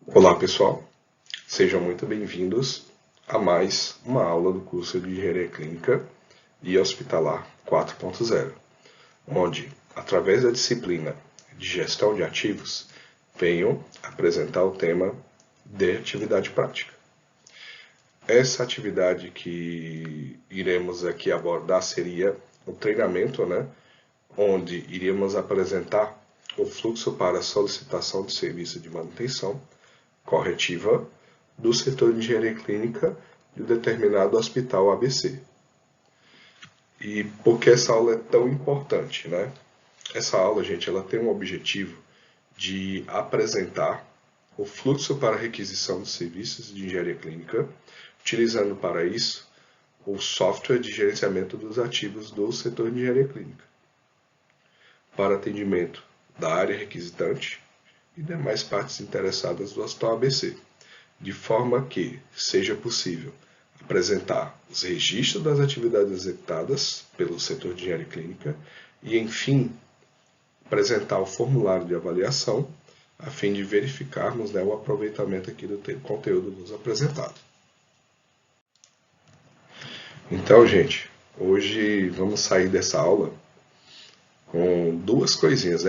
Olá pessoal, sejam muito bem-vindos a mais uma aula do curso de Engenharia Clínica e Hospitalar 4.0, onde, através da disciplina de Gestão de Ativos, venho apresentar o tema de atividade prática. Essa atividade que iremos aqui abordar seria o treinamento, onde iríamos apresentar o fluxo para a solicitação de serviço de manutenção corretiva do setor de engenharia clínica de um determinado hospital ABC. E por que essa aula é tão importante, Essa aula, gente, ela tem um objetivo de apresentar o fluxo para requisição de serviços de engenharia clínica, utilizando para isso o software de gerenciamento dos ativos do setor de engenharia clínica, para atendimento da área requisitante e demais partes interessadas do Hospital ABC, de forma que seja possível apresentar os registros das atividades executadas pelo setor de engenharia clínica e, enfim, apresentar o formulário de avaliação a fim de verificarmos o aproveitamento aqui do conteúdo nos apresentado. Então, gente, hoje vamos sair dessa aula com duas coisinhas,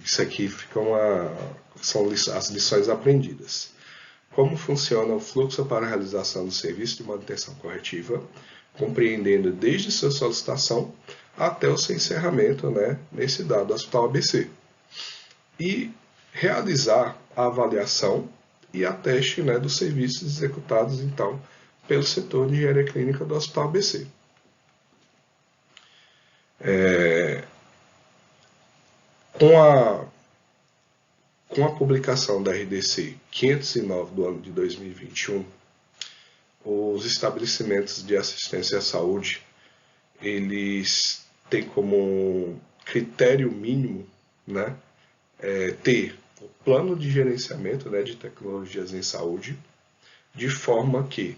Isso aqui são as lições aprendidas. Como funciona o fluxo para a realização do serviço de manutenção corretiva, compreendendo desde sua solicitação até o seu encerramento nesse dado Hospital ABC. E realizar a avaliação e a teste dos serviços executados, então, pelo setor de engenharia clínica do Hospital ABC. Com a publicação da RDC 509 do ano de 2021, os estabelecimentos de assistência à saúde, eles têm como critério mínimo ter o plano de gerenciamento de tecnologias em saúde, de forma que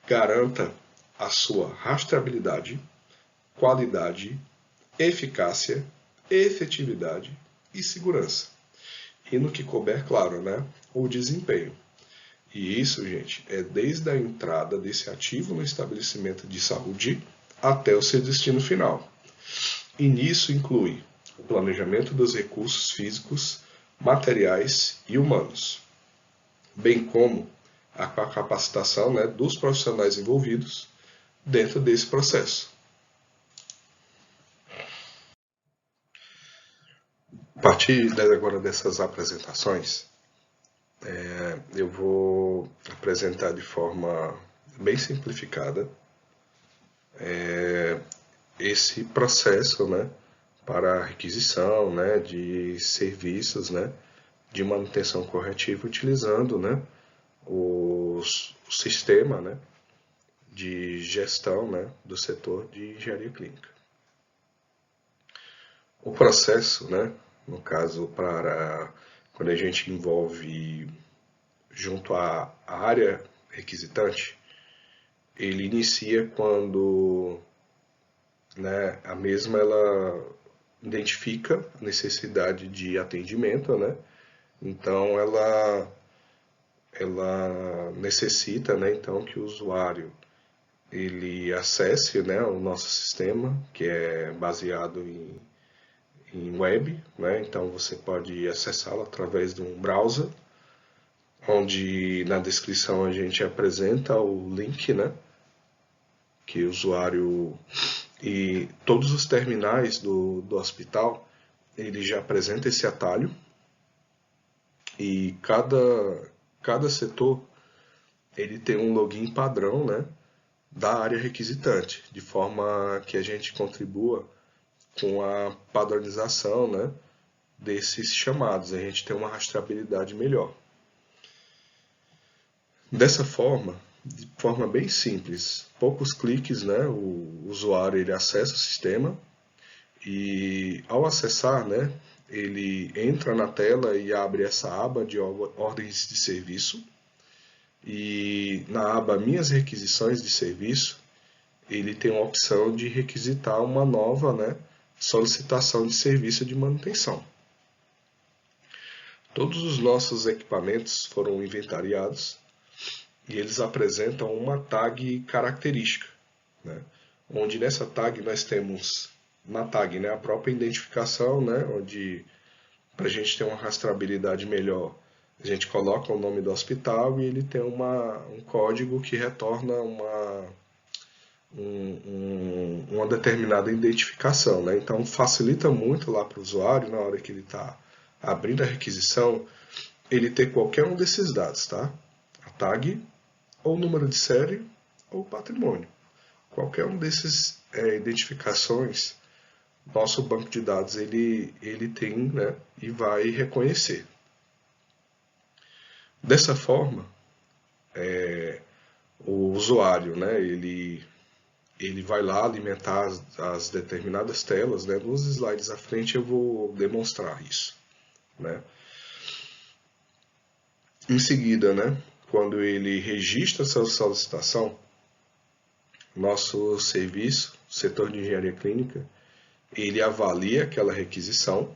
garanta a sua rastreabilidade, qualidade, eficácia, efetividade e segurança. E no que couber, claro, o desempenho. E isso, gente, é desde a entrada desse ativo no estabelecimento de saúde até o seu destino final. E nisso inclui o planejamento dos recursos físicos, materiais e humanos, bem como a capacitação dos profissionais envolvidos dentro desse processo. A partir agora dessas apresentações, eu vou apresentar de forma bem simplificada esse processo para a requisição de serviços de manutenção corretiva utilizando o sistema de gestão do setor de engenharia clínica. O processo, no caso, quando a gente envolve junto à área requisitante, ele inicia quando a mesma ela identifica a necessidade de atendimento, então ela necessita então que o usuário ele acesse o nosso sistema, que é baseado em web, então você pode acessá-lo através de um browser, onde na descrição a gente apresenta o link, que o usuário e todos os terminais do hospital, ele já apresenta esse atalho, e cada setor ele tem um login padrão da área requisitante, de forma que a gente contribua com a padronização desses chamados, a gente tem uma rastreabilidade melhor. Dessa forma, de forma bem simples, poucos cliques, o usuário ele acessa o sistema, e ao acessar, ele entra na tela e abre essa aba de ordens de serviço, e na aba Minhas requisições de serviço, ele tem a opção de requisitar uma nova solicitação de serviço de manutenção. Todos os nossos equipamentos foram inventariados e eles apresentam uma tag característica, né? Onde nessa tag nós temos, na tag, né, a própria identificação, né, onde para a gente ter uma rastreabilidade melhor, a gente coloca o nome do hospital e ele tem um código que retorna uma determinada identificação, né? Então facilita muito lá para o usuário, na hora que ele está abrindo a requisição, ele ter qualquer um desses dados, tá? A tag, ou número de série, ou patrimônio. Qualquer um desses identificações, nosso banco de dados ele tem, né, e vai reconhecer. Dessa forma, o usuário, né, ele vai lá alimentar as determinadas telas, né? Nos slides à frente eu vou demonstrar isso, né? Em seguida, né, quando ele registra sua solicitação, nosso serviço, setor de engenharia clínica, ele avalia aquela requisição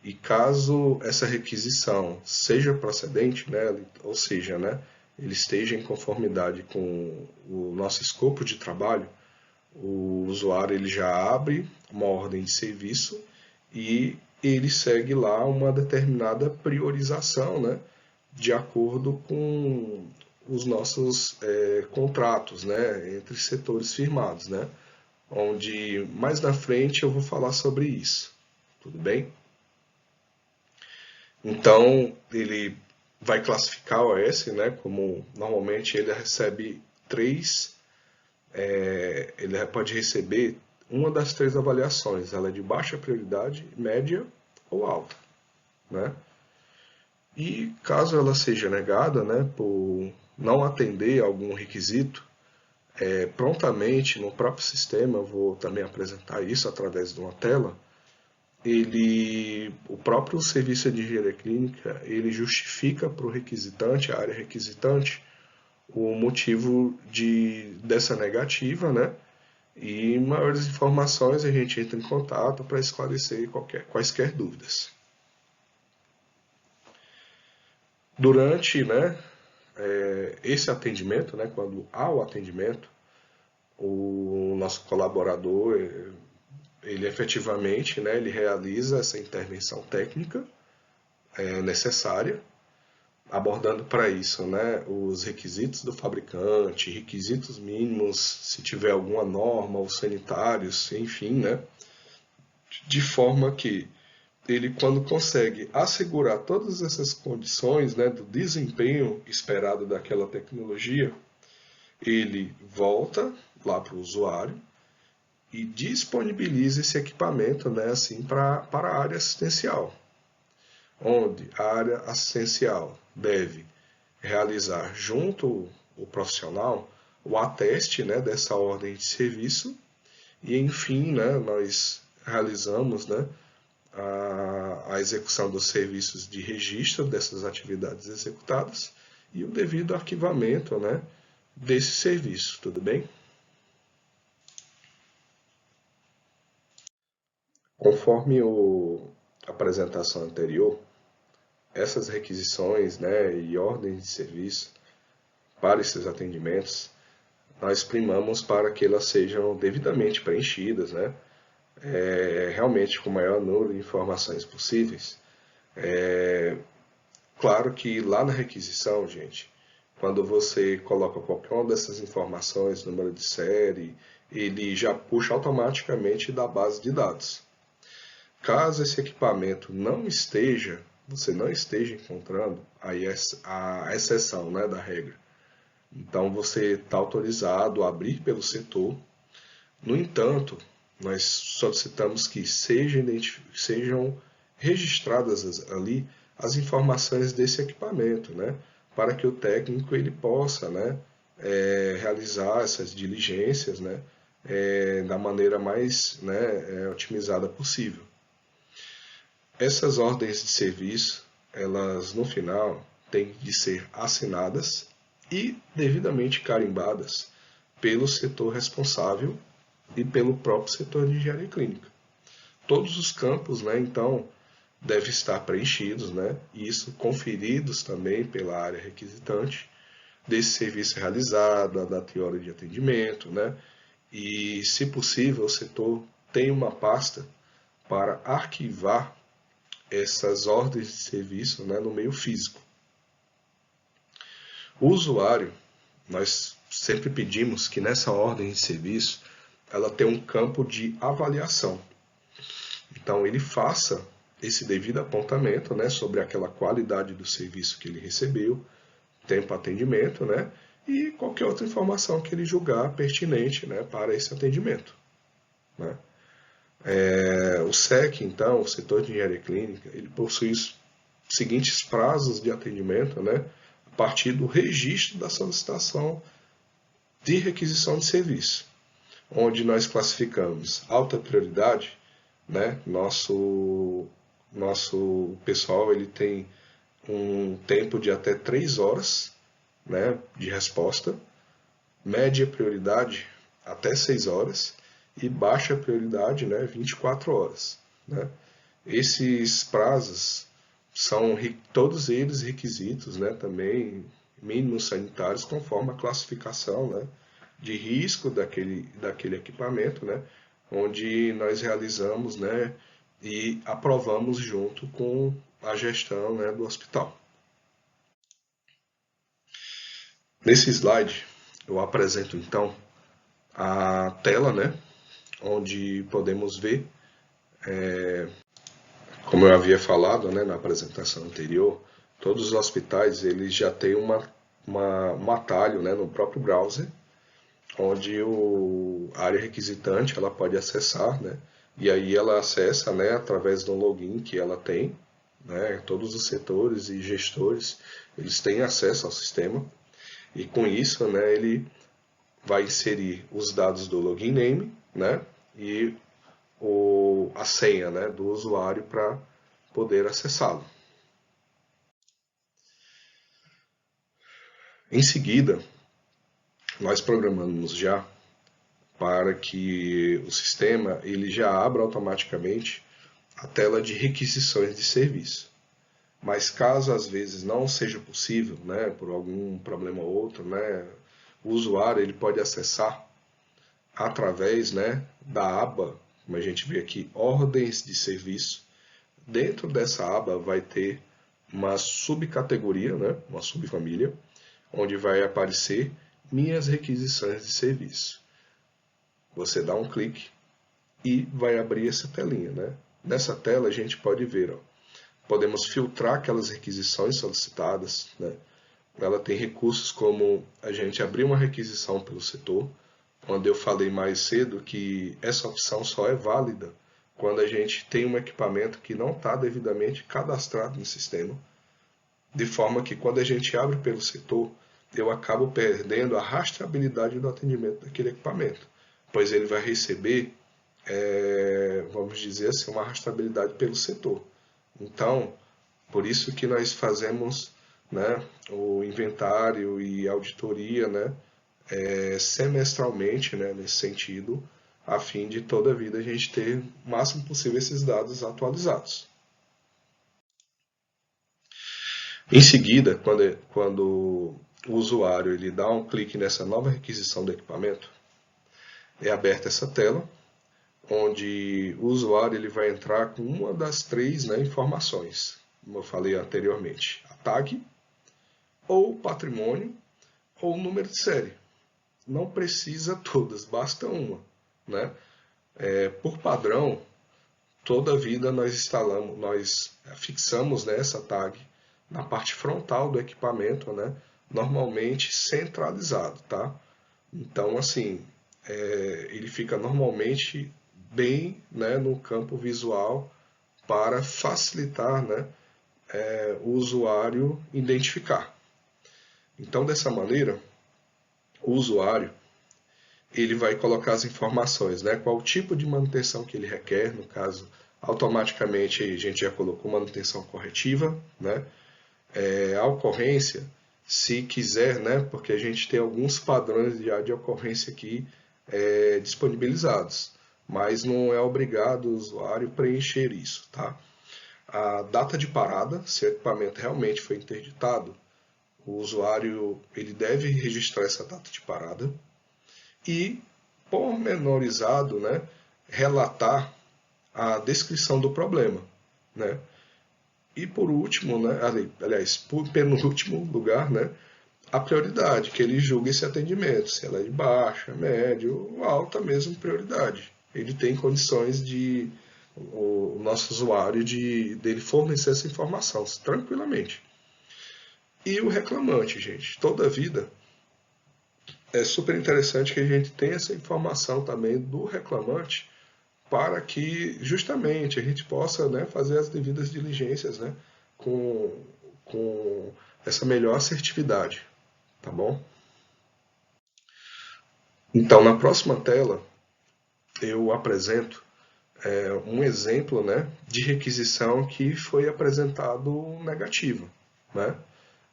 e caso essa requisição seja procedente, né, ou seja, né, ele esteja em conformidade com o nosso escopo de trabalho, o usuário ele já abre uma ordem de serviço e ele segue lá uma determinada priorização, né, de acordo com os nossos contratos, né, entre setores firmados, né, onde mais na frente eu vou falar sobre isso, tudo bem? Então ele vai classificar o OS, né, como normalmente ele recebe ele pode receber uma das 3 avaliações, ela é de baixa prioridade, média ou alta, né? E caso ela seja negada, né, por não atender algum requisito, prontamente no próprio sistema, eu vou também apresentar isso através de uma tela, o próprio serviço de engenharia clínica, ele justifica para o requisitante, a área requisitante, o motivo dessa negativa, né? E maiores informações a gente entra em contato para esclarecer quaisquer dúvidas. Durante, né, esse atendimento, né, quando há o atendimento, o nosso colaborador, ele efetivamente, né, ele realiza essa intervenção técnica necessária, abordando para isso, né, os requisitos do fabricante, requisitos mínimos, se tiver alguma norma, ou sanitários, enfim, né, de forma que ele, quando consegue assegurar todas essas condições, né, do desempenho esperado daquela tecnologia, ele volta lá para o usuário e disponibiliza esse equipamento, né, assim, para a área assistencial, onde a área assistencial deve realizar junto o profissional o ateste, né, dessa ordem de serviço e, enfim, né, nós realizamos, né, a execução dos serviços de registro dessas atividades executadas e o devido arquivamento, né, desse serviço, tudo bem? Conforme a apresentação anterior, essas requisições, né, e ordens de serviço para esses atendimentos, nós primamos para que elas sejam devidamente preenchidas, né, realmente com o maior número de informações possíveis. Claro que lá na requisição, gente, quando você coloca qualquer uma dessas informações, número de série, ele já puxa automaticamente da base de dados. Caso esse equipamento você não esteja encontrando, aí a exceção, né, da regra. Então você está autorizado a abrir pelo setor. No entanto, nós solicitamos que sejam registradas ali as informações desse equipamento, né, para que o técnico ele possa, né, realizar essas diligências, né, da maneira mais, né, otimizada possível. Essas ordens de serviço, elas no final têm de ser assinadas e devidamente carimbadas pelo setor responsável e pelo próprio setor de engenharia clínica. Todos os campos, né, então, devem estar preenchidos, né? Isso conferidos também pela área requisitante desse serviço realizado, a data e hora de atendimento, né? E, se possível, o setor tem uma pasta para arquivar essas ordens de serviço, né, no meio físico. O usuário, nós sempre pedimos que nessa ordem de serviço ela tenha um campo de avaliação. Então ele faça esse devido apontamento, né, sobre aquela qualidade do serviço que ele recebeu, tempo de atendimento, né, e qualquer outra informação que ele julgar pertinente, né, para esse atendimento, né. O SEC, então, o setor de engenharia clínica, ele possui os seguintes prazos de atendimento, né, a partir do registro da solicitação de requisição de serviço, onde nós classificamos alta prioridade, né, nosso pessoal ele tem um tempo de até 3 horas, né, de resposta, média prioridade até 6 horas e baixa prioridade, né, 24 horas. Né. Esses prazos são todos eles requisitos, né, também mínimos sanitários conforme a classificação, né, de risco daquele equipamento, né, onde nós realizamos, né, e aprovamos junto com a gestão, né, do hospital. Nesse slide eu apresento então a tela, né, onde podemos ver, como eu havia falado, né, na apresentação anterior, todos os hospitais eles já têm um atalho, né, no próprio browser, onde a área requisitante ela pode acessar, né, e aí ela acessa, né, através do login que ela tem, né, todos os setores e gestores eles têm acesso ao sistema, e com isso, né, ele vai inserir os dados do login name, né, e a senha, né, do usuário para poder acessá-lo. Em seguida, nós programamos já para que o sistema ele já abra automaticamente a tela de requisições de serviço. Mas caso às vezes não seja possível, né, por algum problema ou outro, né, o usuário ele pode acessar através, né, da aba, como a gente vê aqui, ordens de serviço. Dentro dessa aba vai ter uma subcategoria, né, uma subfamília, onde vai aparecer minhas requisições de serviço. Você dá um clique e vai abrir essa telinha, né? Nessa tela a gente pode ver, ó, podemos filtrar aquelas requisições solicitadas, né? Ela tem recursos como a gente abrir uma requisição pelo setor, quando eu falei mais cedo que essa opção só é válida quando a gente tem um equipamento que não está devidamente cadastrado no sistema, de forma que quando a gente abre pelo setor, eu acabo perdendo a rastreabilidade do atendimento daquele equipamento, pois ele vai receber, vamos dizer assim, uma rastreabilidade pelo setor. Então, por isso que nós fazemos, né, o inventário e auditoria, né, semestralmente, né, nesse sentido, a fim de toda a vida a gente ter o máximo possível esses dados atualizados. Em seguida, quando o usuário ele dá um clique nessa nova requisição do equipamento, é aberta essa tela, onde o usuário ele vai entrar com uma das três, né, informações, como eu falei anteriormente, a tag, ou patrimônio, ou número de série. Não precisa todas, basta uma, né? Por padrão, toda a vida nós fixamos, né, essa tag na parte frontal do equipamento, né, normalmente centralizado, tá? Então, assim, ele fica normalmente bem, né, no campo visual para facilitar, né, o usuário identificar. Então, dessa maneira, o usuário ele vai colocar as informações, né? Qual o tipo de manutenção que ele requer, no caso, automaticamente a gente já colocou manutenção corretiva, né? A ocorrência, se quiser, né? Porque a gente tem alguns padrões já de ocorrência aqui disponibilizados, mas não é obrigado o usuário preencher isso, tá? a data de parada, se o equipamento realmente foi interditado, o usuário ele deve registrar essa data de parada e, pormenorizado, né, relatar a descrição do problema, né? E por último, né, aliás, por penúltimo lugar, né, a prioridade, que ele julga esse atendimento, se ela é de baixa, médio ou alta mesmo prioridade. Ele tem condições de o nosso usuário dele fornecer essa informação tranquilamente. E o reclamante, gente, toda a vida é super interessante que a gente tenha essa informação também do reclamante para que justamente a gente possa, né, fazer as devidas diligências, né, com essa melhor assertividade, tá bom? Então, na próxima tela, eu apresento um exemplo, né, de requisição que foi apresentado negativo, né?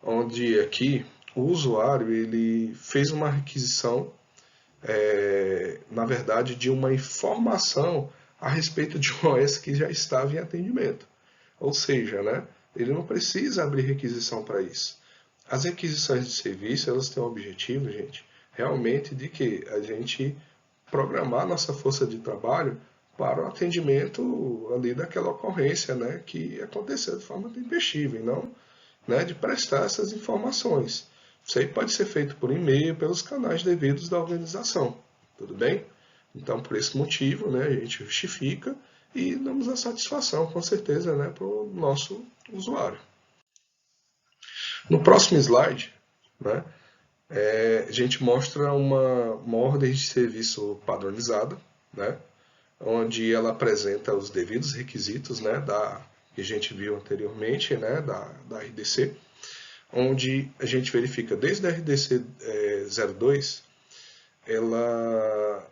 Onde aqui o usuário ele fez uma requisição, na verdade, de uma informação a respeito de um OS que já estava em atendimento. Ou seja, né, ele não precisa abrir requisição para isso. As requisições de serviço, elas têm o objetivo, gente, realmente de que a gente programar nossa força de trabalho para o atendimento ali daquela ocorrência, né, que aconteceu de forma tempestiva, e não, né, de prestar essas informações. Isso aí pode ser feito por e-mail, pelos canais devidos da organização, tudo bem? Então, por esse motivo, né, a gente justifica e damos a satisfação, com certeza, né, para o nosso usuário. No próximo slide, né, a gente mostra uma ordem de serviço padronizada, né, onde ela apresenta os devidos requisitos, né, que a gente viu anteriormente, né, da RDC, onde a gente verifica desde a RDC 02,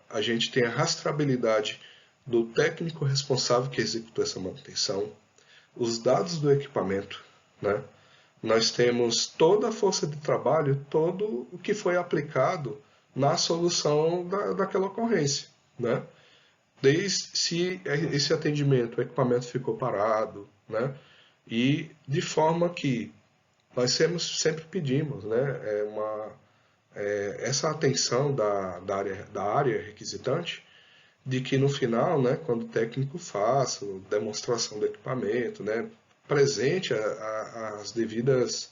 a gente tem a rastreabilidade do técnico responsável que executou essa manutenção, os dados do equipamento, né? Nós temos toda a força de trabalho, todo o que foi aplicado na solução daquela ocorrência, né? Desde se esse atendimento, o equipamento ficou parado, né? E de forma que nós sempre pedimos, né? Essa atenção da área requisitante, de que no final, né, quando o técnico faça a demonstração do equipamento, né, presente as devidas,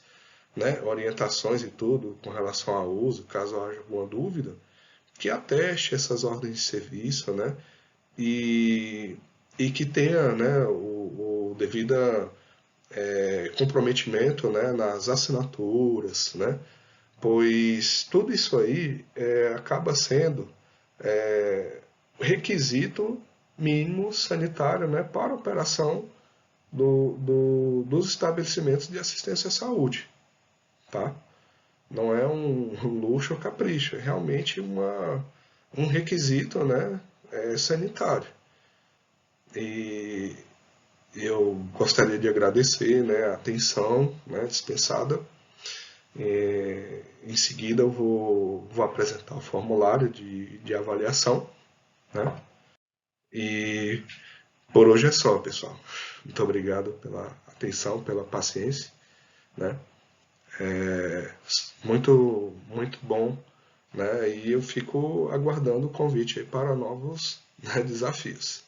né, orientações e tudo com relação ao uso, caso haja alguma dúvida, que ateste essas ordens de serviço, né, e, e que tenha, né, o devido comprometimento, né, nas assinaturas, né, pois tudo isso aí acaba sendo requisito mínimo sanitário, né, para a operação dos estabelecimentos de assistência à saúde, tá? Não é um luxo ou capricho, é realmente um requisito, né, sanitário. E eu gostaria de agradecer, né, a atenção, né, dispensada. Em seguida eu vou apresentar o formulário de avaliação, né? E por hoje é só, pessoal. Muito obrigado pela atenção, pela paciência, né? Muito bom, né? E eu fico aguardando o convite para novos, né, desafios.